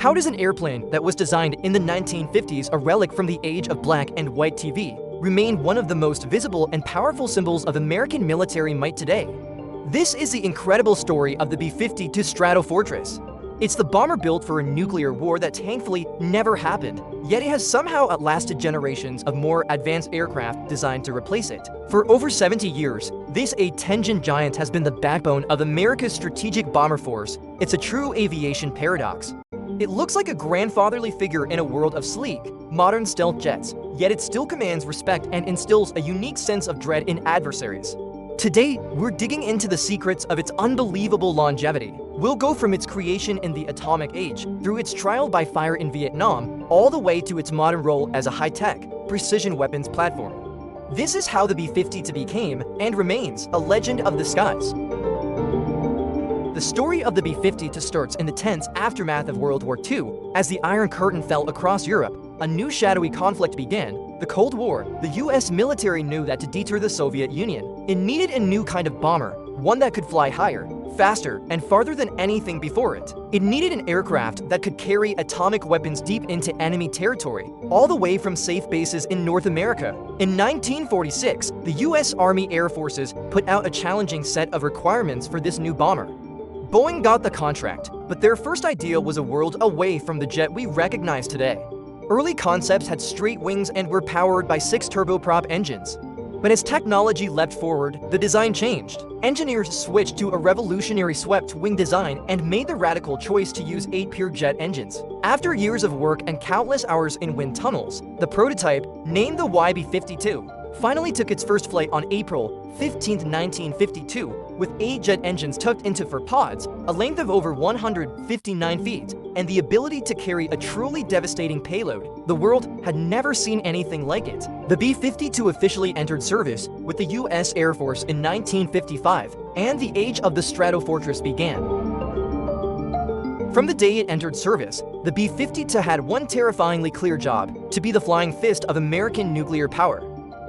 How does an airplane that was designed in the 1950s, a relic from the age of black and white TV, remain one of the most visible and powerful symbols of American military might today? This is the incredible story of the B-52 Stratofortress. It's the bomber built for a nuclear war that thankfully never happened, yet it has somehow outlasted generations of more advanced aircraft designed to replace it. For over 70 years, this A-10 giant has been the backbone of America's strategic bomber force. It's a true aviation paradox. It looks like a grandfatherly figure in a world of sleek, modern stealth jets, yet it still commands respect and instills a unique sense of dread in adversaries. Today, we're digging into the secrets of its unbelievable longevity. We'll go from its creation in the atomic age, through its trial by fire in Vietnam, all the way to its modern role as a high-tech, precision weapons platform. This is how the B-52 became, and remains, a legend of the skies. The story of the B-52 starts in the tense aftermath of World War II. As the Iron Curtain fell across Europe, a new shadowy conflict began, the Cold War. The US military knew that to deter the Soviet Union, it needed a new kind of bomber, one that could fly higher, faster, and farther than anything before it. It needed an aircraft that could carry atomic weapons deep into enemy territory, all the way from safe bases in North America. In 1946, the US Army Air Forces put out a challenging set of requirements for this new bomber. Boeing got the contract, but their first idea was a world away from the jet we recognize today. Early concepts had straight wings and were powered by 6 turboprop engines. But as technology leapt forward, the design changed. Engineers switched to a revolutionary swept-wing design and made the radical choice to use 8 pure jet engines. After years of work and countless hours in wind tunnels, the prototype, named the YB-52, finally took its first flight on April 15, 1952, with 8 jet engines tucked into 4 pods, a length of over 159 feet, and the ability to carry a truly devastating payload. The world had never seen anything like it. The B-52 officially entered service with the US Air Force in 1955, and the age of the Stratofortress began. From the day it entered service, the B-52 had one terrifyingly clear job: to be the flying fist of American nuclear power.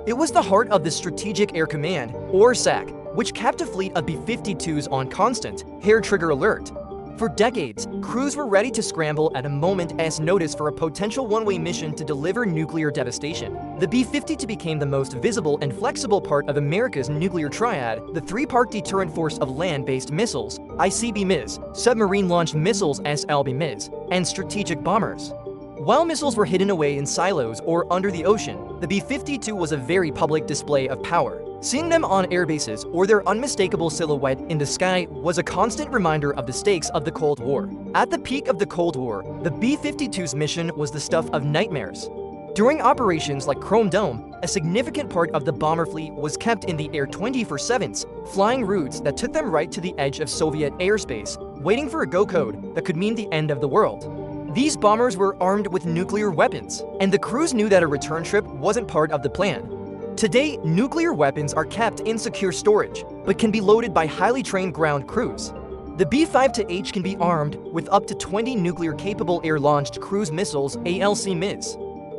It was the heart of the Strategic Air Command, or SAC, which kept a fleet of B-52s on constant, hair-trigger alert. For decades, crews were ready to scramble at a moment's notice for a potential one-way mission to deliver nuclear devastation. The B-52 became the most visible and flexible part of America's nuclear triad, the 3-part deterrent force of land-based missiles, ICBMs, submarine-launched missiles SLBMs, and strategic bombers. While missiles were hidden away in silos or under the ocean, the B-52 was a very public display of power. Seeing them on airbases or their unmistakable silhouette in the sky was a constant reminder of the stakes of the Cold War. At the peak of the Cold War, the B-52's mission was the stuff of nightmares. During operations like Chrome Dome, a significant part of the bomber fleet was kept in the air 24/7, flying routes that took them right to the edge of Soviet airspace, waiting for a go code that could mean the end of the world. These bombers were armed with nuclear weapons, and the crews knew that a return trip wasn't part of the plan. Today, nuclear weapons are kept in secure storage, but can be loaded by highly trained ground crews. The B-52H can be armed with up to 20 nuclear-capable air-launched cruise missiles, ALCMs.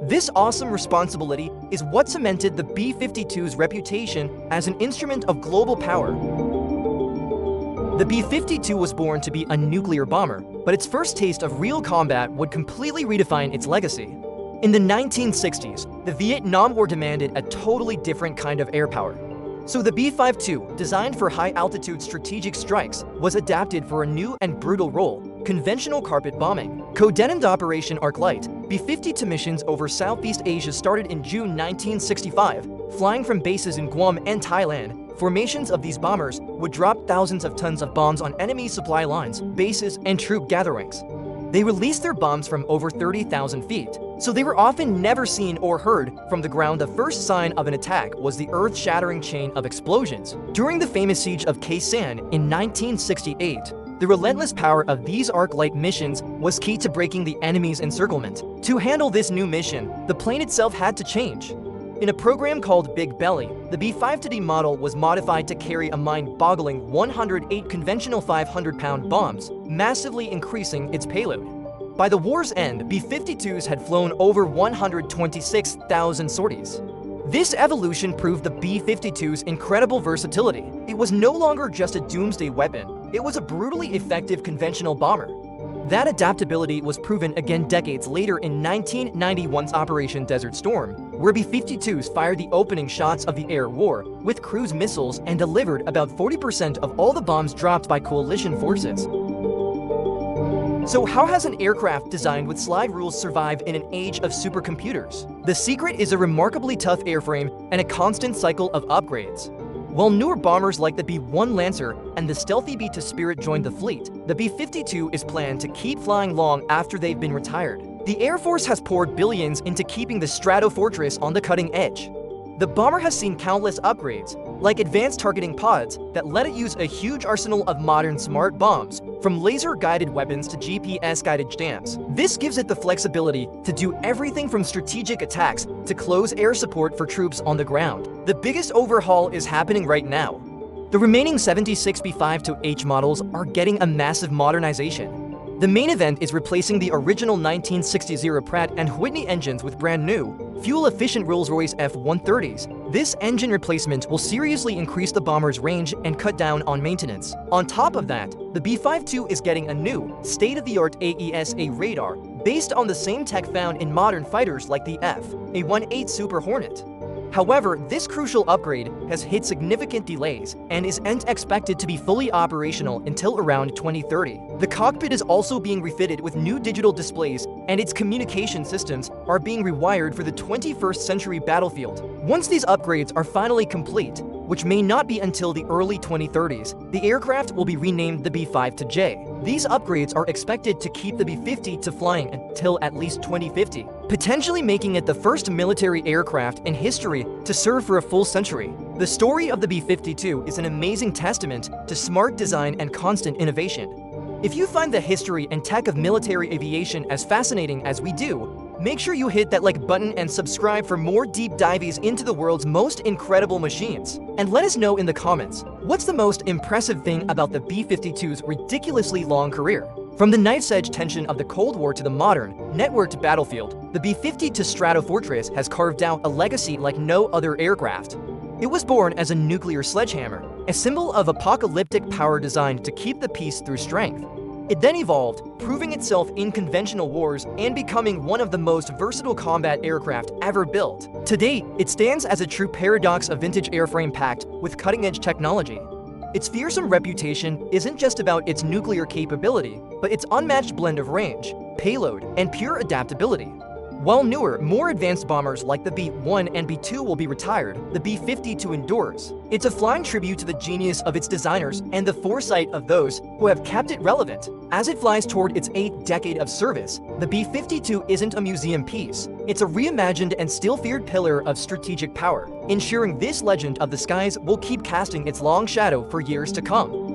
This awesome responsibility is what cemented the B-52's reputation as an instrument of global power. The B-52 was born to be a nuclear bomber, but its first taste of real combat would completely redefine its legacy. In the 1960s, the Vietnam War demanded a totally different kind of air power. So the B-52, designed for high-altitude strategic strikes, was adapted for a new and brutal role: conventional carpet bombing. Codenamed Operation Arclight, B-52 missions over Southeast Asia started in June 1965, flying from bases in Guam and Thailand. Formations of these bombers would drop thousands of tons of bombs on enemy supply lines, bases, and troop gatherings. They released their bombs from over 30,000 feet, so they were often never seen or heard from the ground. The first sign of an attack was the earth-shattering chain of explosions. During the famous siege of Khe Sanh in 1968, the relentless power of these Arc-Light missions was key to breaking the enemy's encirclement. To handle this new mission, the plane itself had to change. In a program called Big Belly, the B-52 model was modified to carry a mind-boggling 108 conventional 500-pound bombs, massively increasing its payload. By the war's end, B-52s had flown over 126,000 sorties. This evolution proved the B-52's incredible versatility. It was no longer just a doomsday weapon, it was a brutally effective conventional bomber. That adaptability was proven again decades later in 1991's Operation Desert Storm, where B-52s fired the opening shots of the air war with cruise missiles and delivered about 40% of all the bombs dropped by coalition forces. So how has an aircraft designed with slide rules survive in an age of supercomputers? The secret is a remarkably tough airframe and a constant cycle of upgrades. While newer bombers like the B-1 Lancer and the stealthy B-2 Spirit joined the fleet, the B-52 is planned to keep flying long after they've been retired. The Air Force has poured billions into keeping the Stratofortress on the cutting edge. The bomber has seen countless upgrades, like advanced targeting pods that let it use a huge arsenal of modern smart bombs, from laser-guided weapons to GPS-guided jams. This gives it the flexibility to do everything from strategic attacks to close air support for troops on the ground. The biggest overhaul is happening right now. The remaining 76 B-52H models are getting a massive modernization. The main event is replacing the original 1960 Pratt & Whitney engines with brand new, fuel-efficient Rolls-Royce F-130s. This engine replacement will seriously increase the bomber's range and cut down on maintenance. On top of that, the B-52 is getting a new, state-of-the-art AESA radar based on the same tech found in modern fighters like the F-118 Super Hornet. However, this crucial upgrade has hit significant delays and isn't expected to be fully operational until around 2030. The cockpit is also being refitted with new digital displays, and its communication systems are being rewired for the 21st century battlefield. Once these upgrades are finally complete, which may not be until the early 2030s, the aircraft will be renamed the B-52J. These upgrades are expected to keep the B-52 flying until at least 2050, potentially making it the first military aircraft in history to serve for a full century. The story of the B-52 is an amazing testament to smart design and constant innovation. If you find the history and tech of military aviation as fascinating as we do, make sure you hit that like button and subscribe for more deep dives into the world's most incredible machines. And let us know in the comments, what's the most impressive thing about the B-52's ridiculously long career? From the knife's-edge tension of the Cold War to the modern, networked battlefield, the B-52 Stratofortress has carved out a legacy like no other aircraft. It was born as a nuclear sledgehammer, a symbol of apocalyptic power designed to keep the peace through strength. It then evolved, proving itself in conventional wars and becoming one of the most versatile combat aircraft ever built. To date, it stands as a true paradox of vintage airframe packed with cutting-edge technology. Its fearsome reputation isn't just about its nuclear capability, but its unmatched blend of range, payload, and pure adaptability. While newer, more advanced bombers like the B-1 and B-2 will be retired, the B-52 endures. It's a flying tribute to the genius of its designers and the foresight of those who have kept it relevant. As it flies toward its 8th decade of service, the B-52 isn't a museum piece. It's a reimagined and still-feared pillar of strategic power, ensuring this legend of the skies will keep casting its long shadow for years to come.